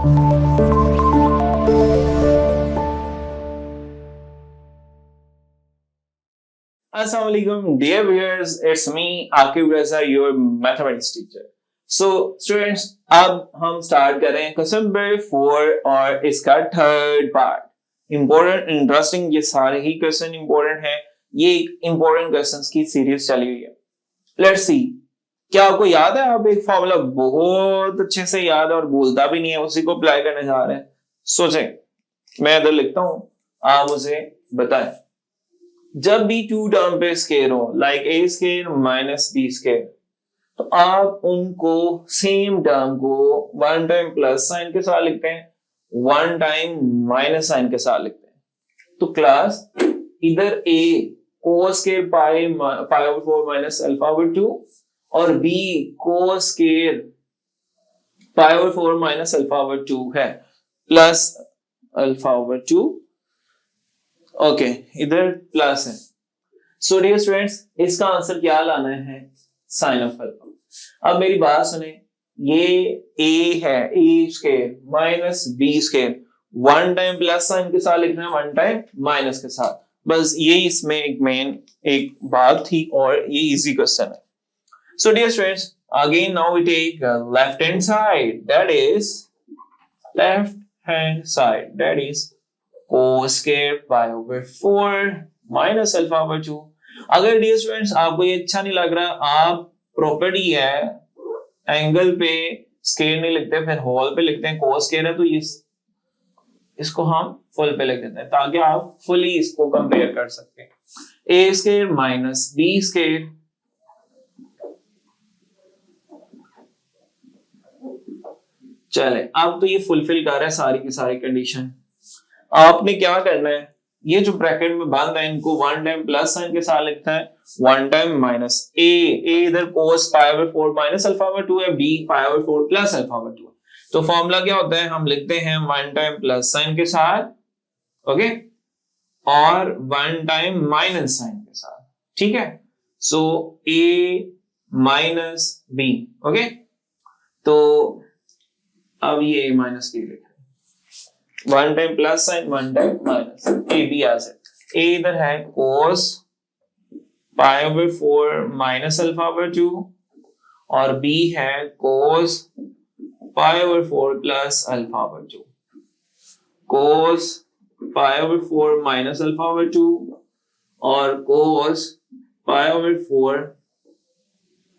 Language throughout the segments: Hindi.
Assalamu alaikum, dear viewers. It's me, Akib Reza, your mathematics teacher. So, students, अब हम स्टार्ट कर रहे हैं क्वेश्चन नंबर 4 और इसका थर्ड पार्ट. इंपॉर्टेंट, इंटरेस्टिंग, ये सारे ही क्वेश्चन इंपॉर्टेंट हैं. ये एक इंपॉर्टेंट क्वेश्चंस की सीरीज चली हुई है. Let's see. क्या आपको याद है? आप एक फॉर्मूला बहुत अच्छे से याद है और भूलता भी नहीं है, उसी को अप्लाई करने जा रहे हैं. सोचें, मैं इधर लिखता हूं, आप मुझे बताएं. जब भी टू टर्म पे स्केयर हो, like a square minus B square, तो आप उनको सेम टर्म को वन टाइम प्लस साइन के साथ लिखते हैं, वन टाइम माइनस साइन के साथ लिखते हैं. तो क्लास, इधर A cos square pi over 4 minus alpha over 2 और B cos square pi over 4 minus alpha over 2 है, प्लस अल्फा ओवर 2. ओके, इधर प्लस है. सो डियर स्टूडेंट्स, इसका आंसर क्या लाना है? Sine of alpha. अब मेरी बात सुने, ये ए है, A square minus B square, one time plus sign के साथ लिखना है, वन टाइम माइनस के साथ. बस ये इसमें एक मेन एक बात थी और ये इजी क्वेश्चन है. So dear students, again now we take left hand side, that is left hand side, that is cos square pi over 4 minus alpha over 2. अगर डियर स्टूडेंट्स आपको ये अच्छा नहीं लग रहा, आप प्रॉपर्टी है एंगल पे स्केयर नहीं लिखते, फिर होल पे लिखते हैं, cos square है तो इसको हम फुल पे लिख देते हैं ताकि आप फुली इसको कंपेयर कर सकते हैं. a square minus b square, चले अब तो ये फुलफिल कर रहा है सारी की सारी कंडीशन. आपने क्या करना है, ये जो ब्रैकेट में बंद है इनको वन टाइम प्लस साइन के साथ लिखता है, वन टाइम माइनस ए इधर cos pi over 4 minus alpha over 2 है, B pi over 4 plus alpha over 2. तो फॉर्मूला क्या होता है, हम लिखते हैं वन टाइम प्लस साइन के साथ, ओके, और वन टाइम माइनस साइन के साथ. ठीक है, so A minus B. Okay, तो अब ये माइनस बी लिखा, one time plus sine one time minus, A B आ सकता. ए इधर है cos pi over 4 minus alpha over 2 और बी है cos pi over 4 plus alpha over 2. Cos pi over 4 minus alpha over 2 और cos pi over 4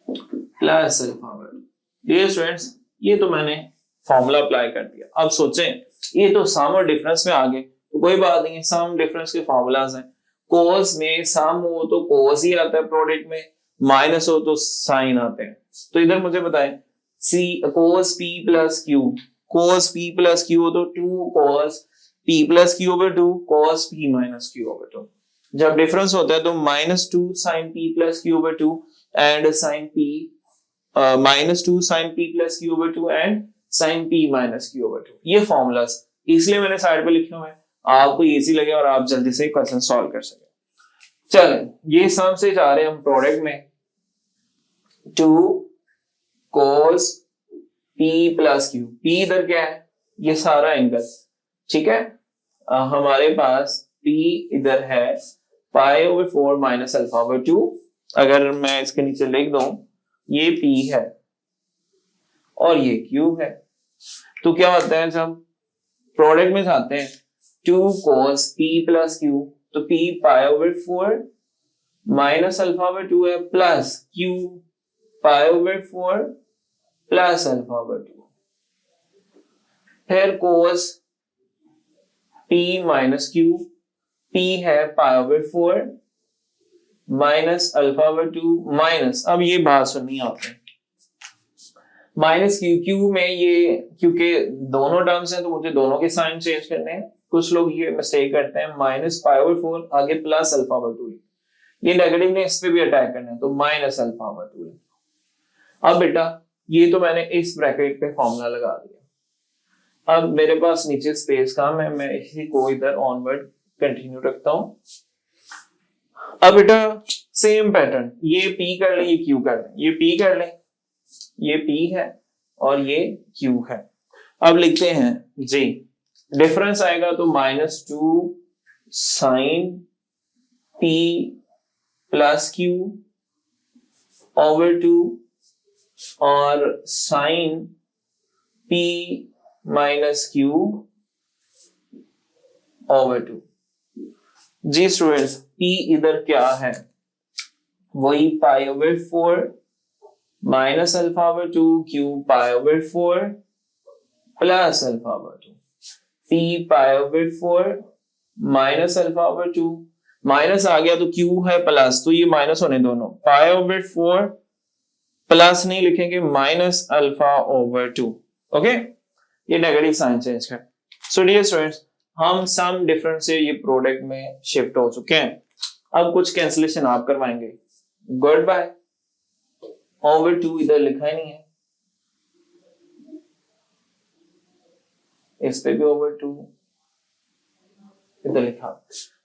plus alpha over 2. Dear students, ये तो मैंने फॉर्मूला अप्लाई कर दिया. अब सोचें, ये तो सम और डिफरेंस में आ गए, तो कोई बात नहीं है, सम डिफरेंस के फॉर्मूलाज हैं. कोस में सम हो तो कोस ही आता है, प्रोडक्ट में माइनस हो तो साइन आते हैं. तो इधर मुझे बताएं, see cos P plus Q, cos P plus Q हो तो 2 cos P plus Q over 2 cos P minus Q over 2. जब डिफरेंस होता है तो minus 2 sine P plus Q over 2 and sine P minus 2 sine P plus Q over 2 and sine P minus Q over 2. ये फॉर्मूलाज इसलिए मैंने साइड पे लिखे हुए हैं, आपको इजी लगे और आप जल्दी से क्वेश्चन सॉल्व कर सके. चलें, ये सम से जा रहे हैं हम प्रोडक्ट में, 2 cos p plus Q. p इधर क्या है, ये सारा एंगल, ठीक है. हमारे पास p इधर है पाई ओवर 4 माइनस अल्फा ओवर 2. अगर मैं इसके नीचे लिख दूं, ये p है और ये q है. तो क्या होता है, जब प्रोडक्ट में जाते हैं 2 cos p प्लस q, तो p pi over 4 minus alpha over 2 है, plus q pi over 4 plus alpha over 2. फिर cos p minus q, p है पाई over 4 minus alpha over 2 minus, अब ये बात सुननी आपने, माइनस क्यू. क्यू में ये क्योंकि दोनों टर्म्स हैं तो मुझे दोनों के साइन चेंज करने हैं. कुछ लोग ये मिस्टेक करते हैं, माइनस पाई ओवर 4 आगे प्लस अल्फा ओवर 2, ये नेगेटिव ने इस पे भी अटैक करना है तो माइनस अल्फा ओवर 2. अब बेटा ये तो मैंने इस ब्रैकेट पे फॉर्मूला लगा दिया. अब मेरे पास नीचे स्पेस कम है, मैं इसी को इधर ऑनवर्ड कंटिन्यू रखता हूं. अब बेटा सेम पैटर्न, ये P कर लें, ये Q कर लें, ये P कर लें, ये P है और ये Q है. अब लिखते हैं जी, डिफरेंस आएगा तो -2 sine p plus q over 2 और sine p minus q over 2। जी स्टूडेंट्स, p इधर क्या है, वही pi over 4 minus alpha over 2 q pi over 4 plus alpha over 2, p pi over 4 minus alpha over 2, minus आ गया तो q है प्लस, तो ये माइनस होने दोनों, पाई ओवर 4 प्लस नहीं लिखेंगे माइनस अल्फा ओवर 2। ओके, ये नेगेटिव साइन चेंज कर। सो डियर स्टूडेंट्स, हम सम डिफरेंस से ये प्रोडक्ट में शिफ्ट हो चुके हैं। अब कुछ कैंसिलेशन आप करवाएंगे। गुड बाय, ओवर 2 इधर लिखा ही नहीं है, इस पे भी ओवर 2 इधर लिखा।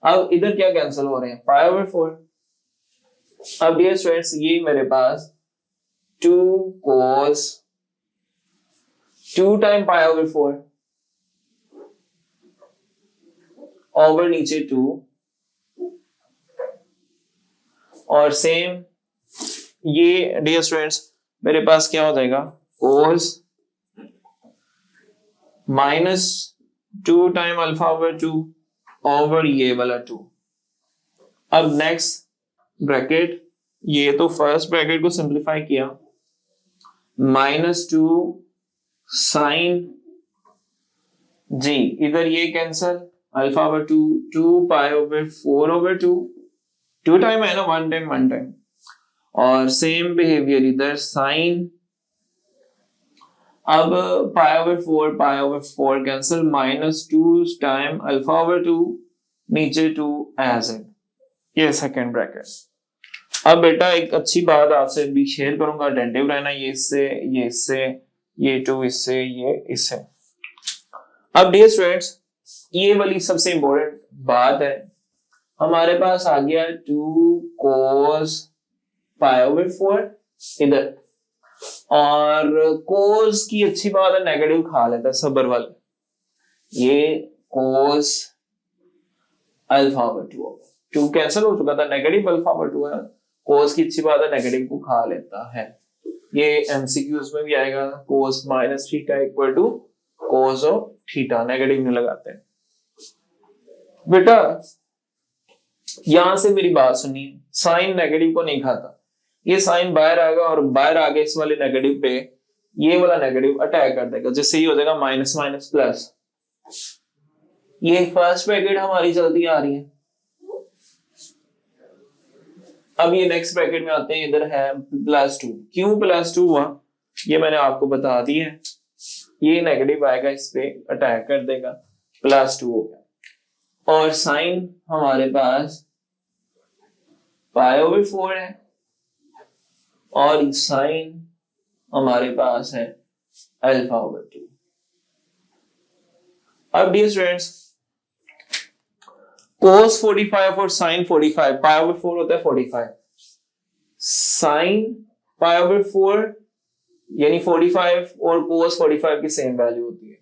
अब इधर क्या कैंसिल हो रहे हैं, पाई ओवर 4। अब डियर स्टूडेंट्स, ये मेरे पास 2 cos 2 टाइम पाई ओवर 4 ओवर नीचे 2 और सेम ये डियर स्टूडेंट्स मेरे पास क्या हो जाएगा, cos -2 time alpha over 2 over ये वाला 2। अब नेक्स्ट ब्रैकेट, ये तो फर्स्ट ब्रैकेट को सिंप्लीफाई किया, -2 साइन जी, इधर ये cancel, alpha over 2 2 pi over 4 over 2, 2 time है ना, 1 टाइम 1 टाइम, और सेम बिहेवियर इधर साइन, अब पाई over 4 cancel, -2 time alpha over 2 नीचे 2 एज इट, ये सेकेंड ब्रैकेट। अब बेटा एक अच्छी बात आपसे भी शेयर करूंगा, अटेंटिव रहना, ये इससे ये इससे ये 2 इससे ये इससे। अब डियर स्टूडेंट्स, ये वाली सबसे इंपॉर्टेंट बात है, हमारे पास आ गया 2 cos पाई ओवर 4 इधर, और cos की अच्छी बात है नेगेटिव खा लेता है सबर वाले, ये cos अल्फा ओवर 2 कैंसिल हो चुका था, नेगेटिव अल्फा ओवर 2 है, cos की अच्छी बात है नेगेटिव को खा लेता है। ये एमसीक्यूज में भी आएगा, cos minus theta equal to cos of theta, negative नहीं लगाते हैं बेटा। यहां से मेरी बात सुनिए, साइन नेगेटिव को नहीं खाता, ये साइन बाहर आएगा और बाहर आगे इस वाले नेगेटिव पे ये वाला नेगेटिव अटैक कर देगा, जिससे ये हो जाएगा माइनस माइनस प्लस। ये फर्स्ट ब्रैकेट हमारी जल्दी आ रही है। अब ये नेक्स्ट ब्रैकेट में आते हैं, इधर है +2, क्यों +2 हुआ ये मैंने आपको बता दिया है, ये नेगेटिव आएगा इस पे अटैक कर देगा, +2 हो गया। और साइन हमारे पास पाई ओवर 4 है और साइन हमारे पास है अल्फा ओवर 2। अब डियर स्टूडेंट्स, cos 45 और sin 45, पाई ओवर 4 होता है 45, sin पाई ओवर 4 यानी 45 और cos 45 की सेम वैल्यू होती है,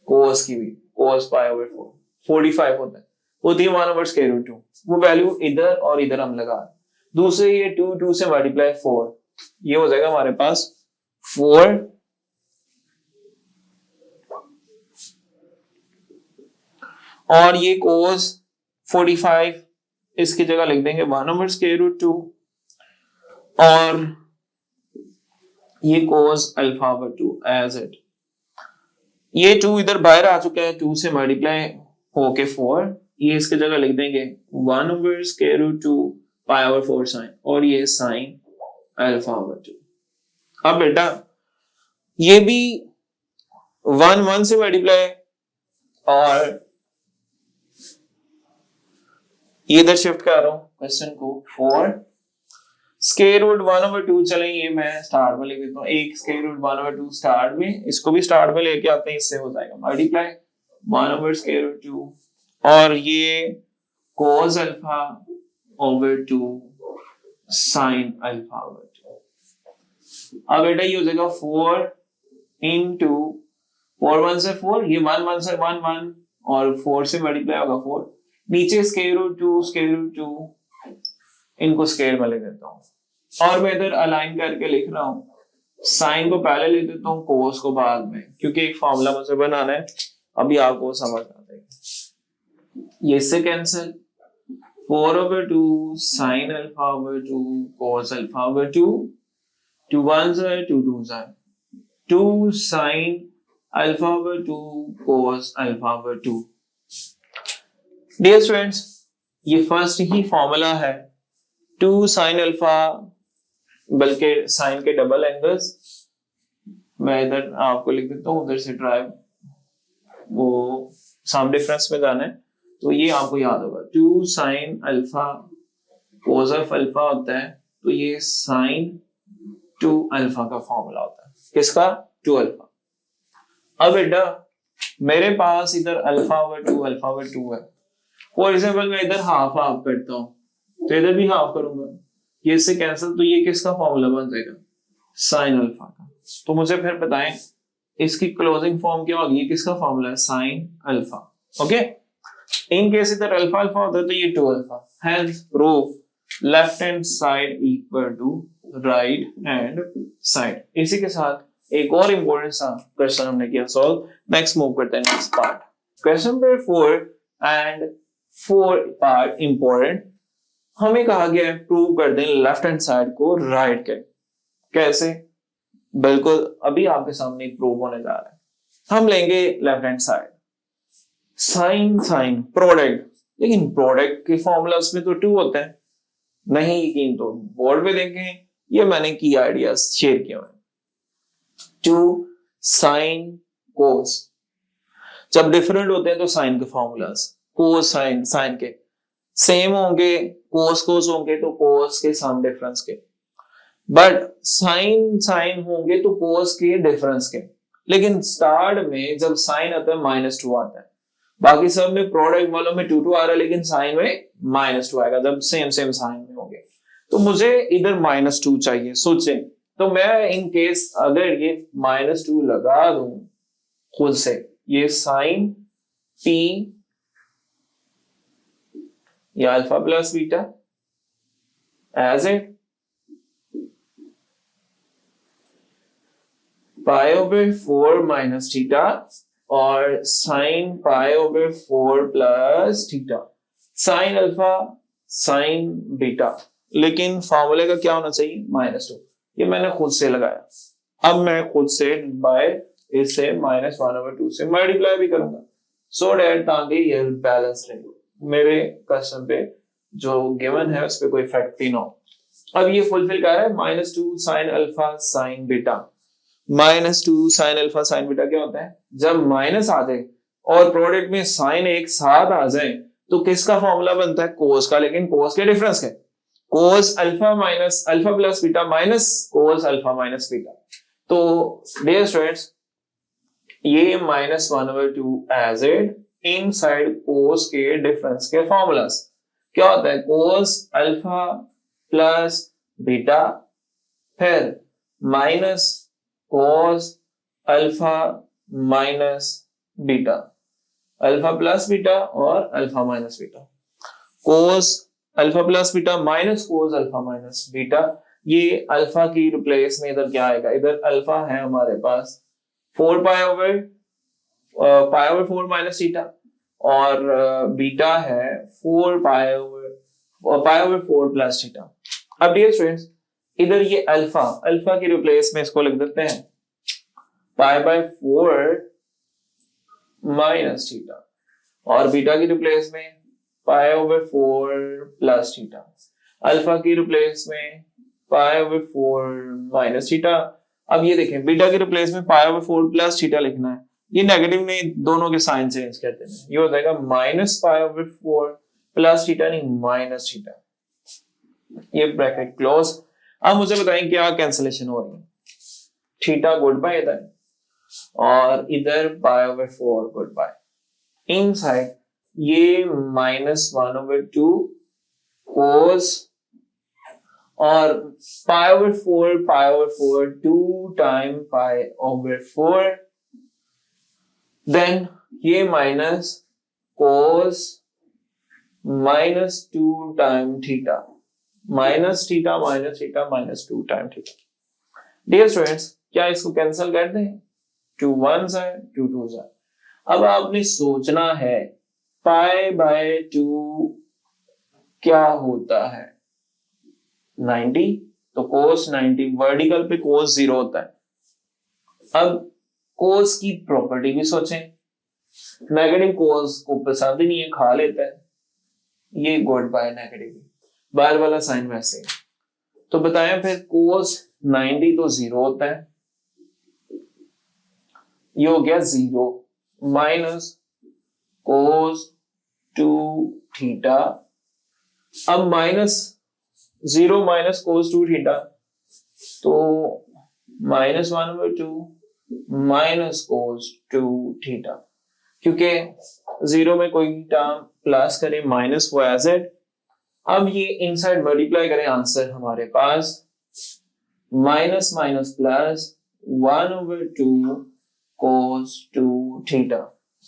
cos की भी, cos पाई ओवर 4 45 होता है, होती है 1 ओवर स्क्वायर रूट 2, वो वैल्यू इधर और इधर हम लगा, दूसरे ये 2 से मल्टीप्लाई 4, ये हो जाएगा हमारे पास 4 और ये cos 45 इसकी जगह लिख देंगे 1 ओवर स्क्वायर रूट 2 और ये cos alpha over 2 as it, ये 2 इधर बाहर आ चुका है, 2 से मल्टीप्लाई होके 4, ये इसकी जगह लिख देंगे 1 over square root 2 pi over 4 sine, और ये साइन अल्फा ओवर 2। अब बेटा ये भी 1 1 से मल्टीप्लाई और ये इधर शिफ्ट कर रहा हूं क्वेश्चन को, 4 स्क्वायर रूट 1 ओवर 2, चले ये मैं स्टार्ट में लिख देता हूं, एक स्क्वायर रूट 1 ओवर 2 स्टार्ट में, इसको भी स्टार्ट में लेके आते हैं, इससे हो जाएगा मल्टीप्लाई 1 ओवर स्क्वायर रूट 2 और ये cos alpha over 2 sine alpha over 2। अब बेटा ये हो जाएगा 4 इंटू 4 1 से 4, ये 1 1 से 1 1 और 4 से मल्टीप्लाई होगा 4, नीचे स्क्वायर रूट 2 स्क्वायर रूट 2, इनको स्क्वायर में ले देता हूँ और मैं इधर अलाइन करके लिख रहा हूँ, साइन को पहले ले देता हूँ, कोस को बाद में, क्योंकि एक फॉर्मूला मुझे बनाना है, अभी आपको समझ आ जाएगा। ये इससे cancel, 4/2 sine alpha over 2 cos alpha over 2, 2 1 है 2 2 है 2 sine alpha over 2 cos alpha over 2। Dear students, ये फर्स्ट ही फॉर्मूला है 2 साइन अल्फा, बल्कि साइन के डबल एंगल्स, मैं इधर आपको लिख देता हूँ, उधर से ड्राइव वो सम डिफरेंस में जाना है, तो ये आपको याद होगा 2 sine alpha cos of alpha होता है, तो ये साइन 2 अल्फा का फॉर्मूला होता है, किसका? 2 अल्फा। अब बेटा मेरे पास इधर अल्फा ओवर 2 है, फॉर एग्जाम्पल मैं इधर हाफ हाफ करता हूँ, तो इधर भी हाफ करूंगा, ये इससे कैंसिल, तो ये किसका फॉर्मूला बन जाएगा? साइन अल्फा का। तो मुझे फिर बताएं इसकी क्लोजिंग फॉर्म क्या होगी, ये किसका फॉर्मूला है? Sine alpha. Okay, in case इधर अल्फा अल्फा होता है तो ये 2 alpha, hence proof left hand side equal to right hand side. इसी के साथ एक और इंपॉर्टेंट सा क्वेश्चन हमने किया सॉल्व। नेक्स्ट मूव करते हैं next part, question number 4 and 4 part important. हमें कहा गया है प्रूव कर दें लेफ्ट हैंड साइड को राइट के, कैसे? बिल्कुल अभी आपके सामने प्रूव होने जा रहा है। हम लेंगे left hand side, sine sine product, लेकिन प्रोडक्ट के फॉर्मूलास में तो 2 होते हैं, नहीं यकीन तो बोर्ड पे देखें, ये मैंने की आइडियाज शेयर किया है। 2 साइन कोस, जब डिफरेंट होते हैं तो साइन के फॉर्मूलास, कोस साइन साइन के सेम होंगे, कोस कोस होंगे तो कोस के सम डिफरेंस के, बट साइन साइन होंगे तो कोस के डिफरेंस के। लेकिन स्टार्ट में जब साइन आता है -2 आता है, बाकी सब में प्रोडक्ट वालों में 2 2 आ रहा है, लेकिन साइन में -2 आएगा जब सेम सेम साइन में होंगे। तो मुझे इधर -2 चाहिए, सोचें, तो मैं इन केस अगर ये -2 लगा दूं खुद से, ये साइन p या alpha plus beta as it pi over 4 minus theta और sine pi over 4 plus theta, sine alpha sine beta, लेकिन फॉर्मूले का क्या होना चाहिए? -2। ये मैंने खुद से लगाया, अब मैं खुद से बाय इससे -1/2 से मल्टीप्लाई भी करूंगा, सो डेट ताकि ये बैलेंस रहे, मेरे क्वेश्चन पे जो गिवन है उस पर कोई इफेक्ट ही ना हो। अब ये फुलफिल कर रहा है -2 sine alpha sine beta. -2 sine alpha sine beta क्या होता है? जब माइनस आ जाए और प्रोडक्ट में साइन एक साथ आ जाए तो किसका फॉर्मूला बनता है? कोस का, लेकिन कोस के डिफरेंस के, cos alpha minus alpha plus beta minus cos alpha minus beta. तो डियर स्टूडेंट्स, ये -1/2 as it inside cos के डिफरेंस के फॉर्मूलास क्या होता है? कोस अल्फा प्लस बीटा, फिर minus cos alpha minus beta, alpha plus beta और alpha minus beta, cos alpha plus beta minus cos alpha minus beta. ये अल्फा की रिप्लेस में इधर क्या आएगा? इधर अल्फा है हमारे पास 4 पाई ओवर 4 माइनस थीटा और बीटा है 4 पाई ओवर 4 प्लस थीटा। अब डियर स्टूडेंट्स, इधर ये अल्फा अल्फा की रिप्लेस में इसको लिख देते हैं π/4 माइनस थीटा और बीटा की रिप्लेस में π/4 प्लस थीटा, अल्फा की रिप्लेस में π/4 माइनस थीटा। अब ये देखें, बीटा की रिप्लेस में π/4 प्लस थीटा लिखना है, ये नेगेटिव में दोनों के साइन चेंज करते हैं, ये हो जाएगा -π/4 प्लस थीटा, नहीं माइनस थीटा, ये ब्रैकेट क्लोज। अब मुझे बताएं क्या कैंसिलेशन हो रही है? थीटा गुड बाय इधर और इधर π/4 गुड बाय, इनसाइड ये -1/2 कोस और π/4 2 टाइम π/4 देन ये minus cos -2 time theta, -θ time theta. Dear students, क्या इसको कैंसिल कर दें? 2 1s है, 2 2s है। अब आपने सोचना है π/2 क्या होता है? 90, तो कोस 90, वर्टिकल पे कोस 0 होता है। अब कोस की प्रॉपर्टी भी सोचें, नेगेटिव कोस को पसंद ही नहीं है, खा लेता है, ये गुड बाय नेगेटिव, बाहर वाला साइन वैसे है। तो बताएं फिर कोस 90 तो 0 होता है, ये हो गया 0 माइनस कोस 2 थीटा। अब -0 माइनस कोस 2 थीटा, तो -1/2 माइनस कोस 2 थीटा, क्योंकि 0 में कोई टर्म प्लस करें माइनस वो एज इट। अब ये इनसाइड मल्टीप्लाई करें, आंसर हमारे पास माइनस माइनस प्लस 1/2 कोस 2 थीटा।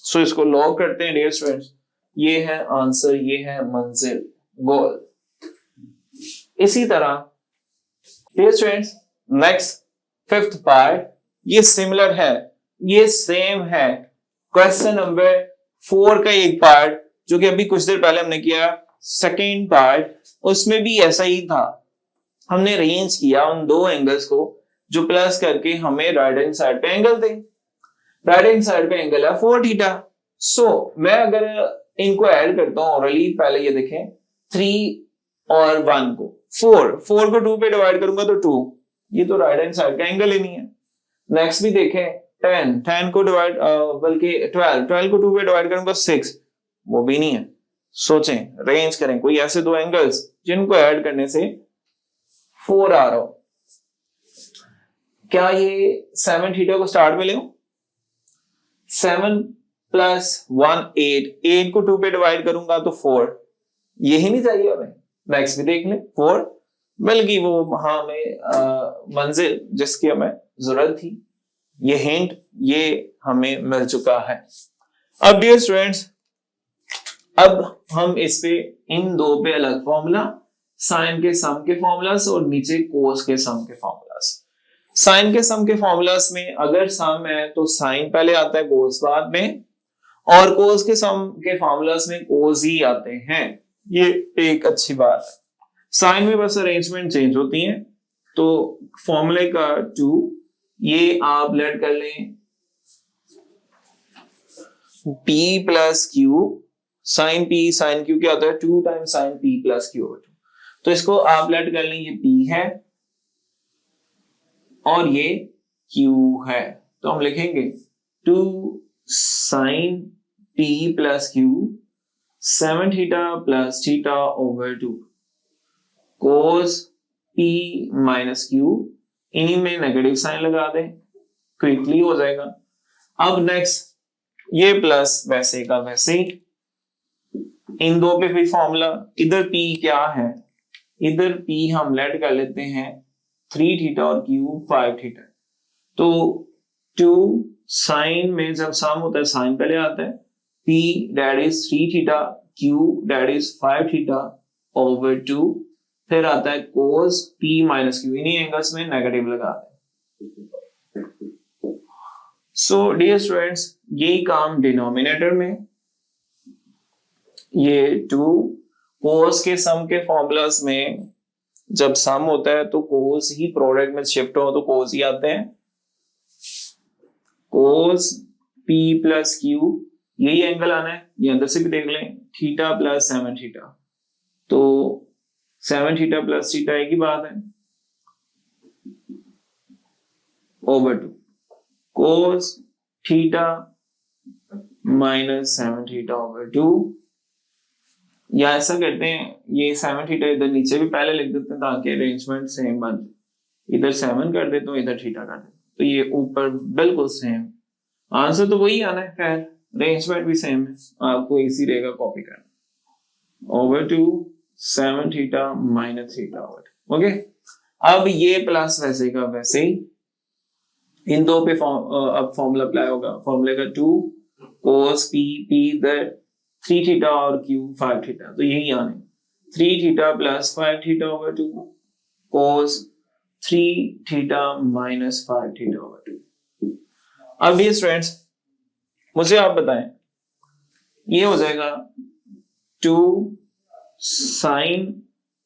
सो इसको लॉग करते हैं डियर स्टूडेंट्स, ये है आंसर, ये है मंजिल, गोल। इसी तरह dear students next 5th part, ये सिमिलर है, ये सेम है क्वेश्चन नंबर 4 का एक पार्ट जो कि अभी कुछ देर पहले हमने किया, सेकेंड पार्ट, उसमें भी ऐसा ही था। हमने रेंज किया उन दो एंगल्स को जो प्लस करके हमें राइट हैंड साइड पे एंगल दें। राइट हैंड साइड पे एंगल है 4 थीटा। सो मैं अगर इनको ऐड करता हूं ऑरली, पहले ये देखें 3 और 1 को, 4 को 2 पे डिवाइड करूंगा तो 2, ये तो राइट हैंड साइड का एंगल ही नहीं है। नेक्स्ट भी देखें 10 को डिवाइड, बल्कि 12 को 2 पे डिवाइड करूंगा 6, वो भी नहीं है। सोचें, रेंज करें कोई ऐसे दो एंगल्स जिनको ऐड करने से 4 आ रहा हो। क्या ये 7 थीटा को स्टार्ट में ले, 7 प्लस 1 8 को 2 पे डिवाइड करूंगा तो 4, यही नहीं चाहिए हमें। नेक्स्ट भी देख ले 4, बल्कि वो हमें मंजिल जिसकी हमें जरूरत थी, ये हिंट ये हमें मिल चुका है। अब डियर स्टूडेंट्स, अब हम इस पे इन दो पे अलग फॉर्मूला, साइन के सम के फॉर्मूलास और नीचे कोस के सम के फॉर्मूलास। साइन के सम के फॉर्मूलास में अगर सम है तो साइन पहले आता है, कोस बाद में, और कोस के सम के फॉर्मूलास में कोस ही आते हैं। ये एक अच्छी बात है। साइन में बस अरेंजमेंट चेंज होती है। तो फॉर्मूले का 2 ये आप लेट कर लें p plus q sine p sine q क्या होता है 2 times sine p plus q over 2। तो इसको आप लेट कर लें, ये p है और ये q है, तो हम लिखेंगे 2 sine p plus q 7 theta plus theta over 2 cos p minus q, इन्हीं में नेगेटिव साइन लगा दें, क्विकली हो जाएगा। अब नेक्स्ट ये प्लस वैसे का वैसे ही, इन दो पे भी फॉर्मूला, इधर p क्या है, इधर p हम लेट कर लेते हैं 3 थीटा और q 5 थीटा। तो 2 साइन में जब सम होता है साइन पहले आता है, p that is 3 theta, q that is 5 theta over 2, फिर आता है कोस p माइनस q, इन्हीं एंगल्स में नेगेटिव लगा दें। सो डियर स्टूडेंट्स, यही काम डिनोमिनेटर में, ये 2 कोस के सम के फॉर्मूलास में जब सम होता है तो कोस ही प्रोडक्ट में शिफ्ट हो तो कोस ही आते हैं। कोस p प्लस q, यही एंगल आना है, ये अंदर से भी देख लें, थीटा प्लस 7 थीटा, तो 7 थीटा प्लस थीटा एक ही बात है, over 2 cos theta minus 7 theta over 2, या ऐसा करते हैं ये 7 थीटा इधर नीचे भी पहले लिख देते हैं ताकि अरेंजमेंट सेम बन जाए, इधर 7 कर देते हो, इधर थीटा कर देते, तो ये ऊपर बिल्कुल सेम, आंसर तो वही आना है, खैर अरेंजमेंट भी सेम है, आपको इजी रहेगा कॉपी करना। Over 2 7 theta minus theta over 2, okay. अब ये प्लस वैसे का वैसे ही, इन दो पे अब फॉर्मूला अप्लाई होगा, फॉर्मूले का 2 cos p इधर 3 थीटा और q 5 थीटा, तो यही आने 3 theta plus 5 theta over 2 cos 3 theta minus 5 theta over 2। अब ये स्टूडेंट्स मुझे आप बताएं, ये हो जाएगा 2 साइन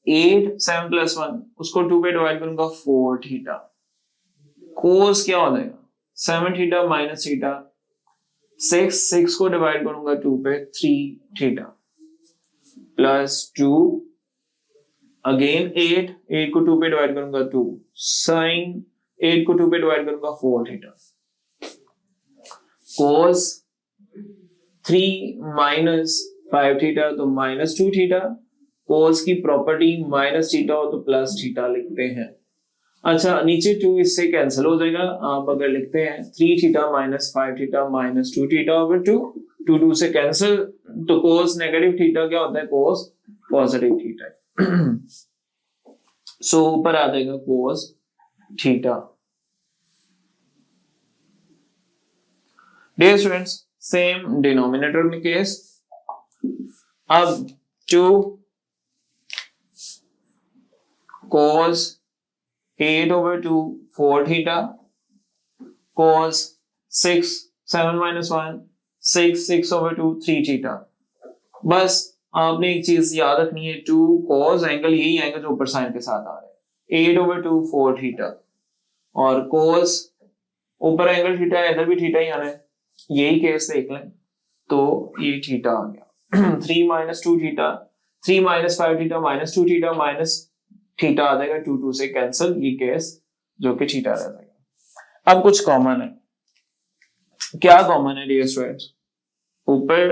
8 7 प्लस 1, उसको 2 पे डिवाइड करूंगा 4 थीटा, कोस क्या हो जाएगा 7 थीटा माइनस थीटा, 6 को डिवाइड करूंगा 2 पे 3 थीटा प्लस 2 अगेन 8 को 2 पे डिवाइड करूंगा 2 साइन 8 को 2 पे डिवाइड करूंगा 4 थीटा, कोस 3 माइनस 5 थीटा तो माइनस 2 थीटा, कोस की प्रॉपर्टी माइनस थीटा हो तो प्लस थीटा लिखते हैं। अच्छा नीचे 2 इससे कैंसिल हो जाएगा, आप अगर लिखते हैं 3 theta minus 5 theta minus 2 theta over 2, 2 से कैंसिल तो कोस नेगेटिव थीटा क्या होता है, कोस पॉजिटिव थीटा। सो ऊपर आ जाएगा cos theta. Dear students same denominator में केस, अब 2 cos 8 over 2 4 theta, cos 6 7 minus 1 6 over 2 3 theta। बस आपने एक चीज याद रखनी है, 2 cos एंगल यही एंगल जो ऊपर साइन के साथ आ रहा है, 8 over 2 4 थीटा, और cos ऊपर एंगल थीटा है, इधर भी थीटा ही आना है, यही केस देख लें तो ये थीटा आ गया। 3 minus 2 theta, 3 minus 5 theta minus 2 theta minus theta आ जाएगा, 2 से कैंसिल, ये केस जो कि थीटा रह जाएगा। अब कुछ कॉमन है, क्या कॉमन है डियर स्टूडेंट्स, ऊपर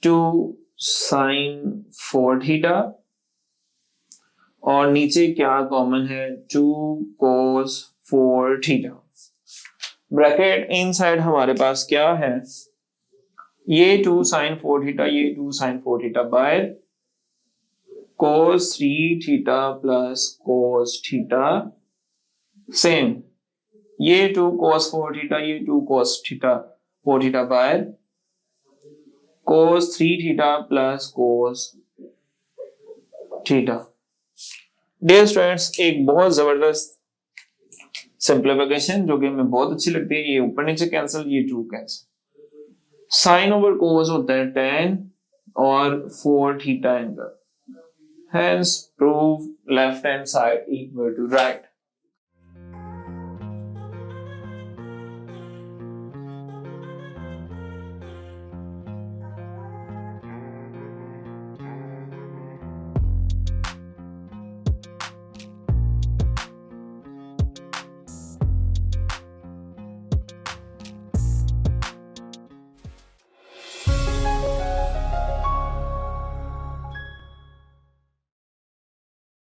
2 साइन 4 थीटा और नीचे क्या कॉमन है, 2 cos 4 थीटा। ब्रैकेट इनसाइड हमारे पास क्या है, ये 2 साइन 4 थीटा, ये 2 sine 4 theta by cos 3 theta plus cos theta, same ये 2 cos 4 थीटा, ये 2 cos theta 4 theta by cos 3 theta plus cos theta. Dear students एक बहुत जबरदस्त सिंप्लीफिकेशन जो कि हमें बहुत अच्छी लगती है, ये ऊपर नीचे कैंसिल, ये 2 कैंसिल, साइन ओवर कोस होता है 10 और 4 theta angle, hence prove left hand side equal to right।